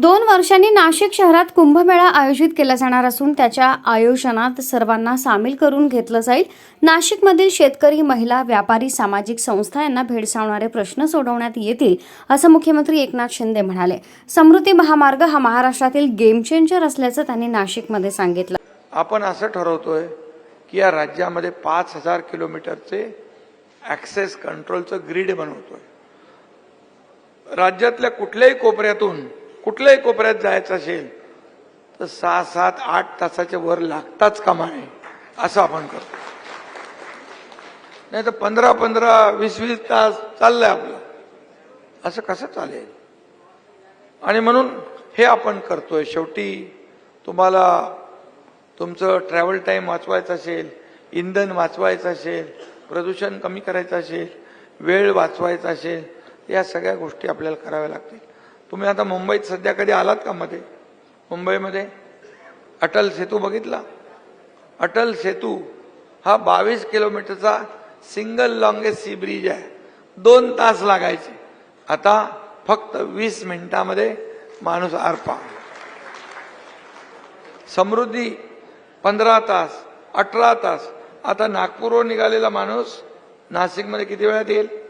2 वर्षांनी नाशिक शहरात कुंभमेळा आयोजित केला जाणार असून त्याच्या आयोजनात सर्वांना सामील करून घेतलं जाईल। नाशिकमधील शेतकरी, महिला, व्यापारी, सामाजिक संस्था यांना भेडसावणारे प्रश्न सोडवण्यात येतील असं मुख्यमंत्री एकनाथ शिंदे म्हणाले। समृद्धी महामार्ग हा महाराष्ट्रातील गेम चेंजर असल्याचं त्यांनी नाशिकमध्ये सांगितलं। आपण असं ठरवतोय की या राज्यामध्ये 5000 किलोमीटरचे ॲक्सेस कंट्रोलचं ग्रिड बनवतोय। राज्यातल्या कुठल्याही कोपऱ्यात जायचं असेल तर 6, 7, 8 तासाच्या वर लागताच कामा नये असं आपण करतो। नाही तर 15, 20 तास चाललंय आपलं, असं कसं चालेल? आणि म्हणून हे आपण करतोय। शेवटी तुम्हाला तुमचं ट्रॅव्हल टाइम वाचवायचं असेल, इंधन वाचवायचं असेल, प्रदूषण कमी करायचं असेल, वेळ वाचवायचा असेल, या सगळ्या गोष्टी आपल्याला कराव्या लागतील। तुम्ही आता मुंबईत सध्या कधी आलात का? मुंबईमध्ये अटल सेतू बघितला? अटल सेतू हा 22 किलोमीटरचा सिंगल लॉंगेस्ट सी ब्रिज आहे। 2 तास लागायचे, आता फक्त 20 मिनिटांमध्ये माणूस आर पार। समृद्धी 15 तास, 18 तास। आता नागपूरहून निघालेला माणूस नाशिकमध्ये किती वेळात येईल?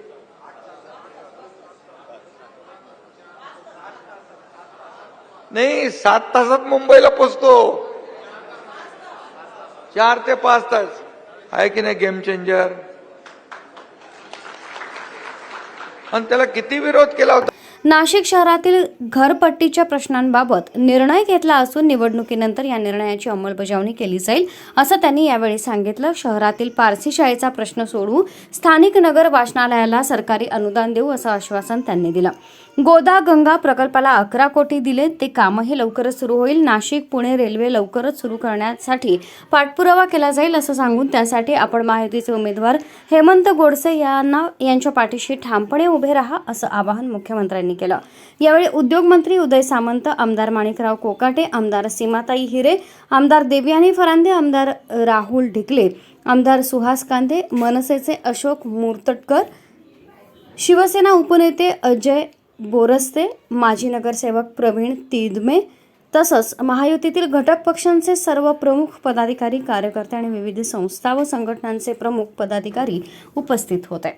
नाही, 7 तासात मुंबईला पोहोचतो। 4 ते 5 तास आहे की नाही गेम चेंजर? आणि त्याला किती विरोध केला होता। नाशिक शहरातील घरपट्टीच्या प्रश्नांबाबत निर्णय घेतला असून निवडणुकीनंतर या निर्णयाची अंमलबजावणी केली जाईल असं त्यांनी यावेळी सांगितलं। शहरातील पारसी शाळेचा प्रश्न सोडवू, स्थानिक नगर वाचनालयाला सरकारी अनुदान देऊ असं आश्वासन त्यांनी दिलं। गोदा गंगा प्रकल्पाला 11 कोटी दिले, ते कामही लवकरच सुरू होईल। नाशिक पुणे रेल्वे लवकरच सुरू करण्यासाठी पाठपुरावा केला जाईल असं सांगून त्यासाठी आपण महायुतीचे उमेदवार हेमंत गोडसे यांच्या पाठीशी ठामपणे उभे राहा असं आवाहन मुख्यमंत्र्यांनी केलं। यावेळी उद्योगमंत्री उदय सामंत, आमदार माणिकराव कोकाटे, आमदार सीमाताई हिरे, आमदार देवयानी फरांदे, आमदार राहुल ढिकले, आमदार सुहास कांदे, मनसेचे अशोक मुर्तटकर, शिवसेना उपनेते अजय बोरस्ते, माजी नगरसेवक प्रवीण तिदमे तसंच महायुतीतील घटक पक्षांचे सर्व प्रमुख पदाधिकारी, कार्यकर्ते आणि विविध संस्था व संघटनांचे प्रमुख पदाधिकारी उपस्थित होते।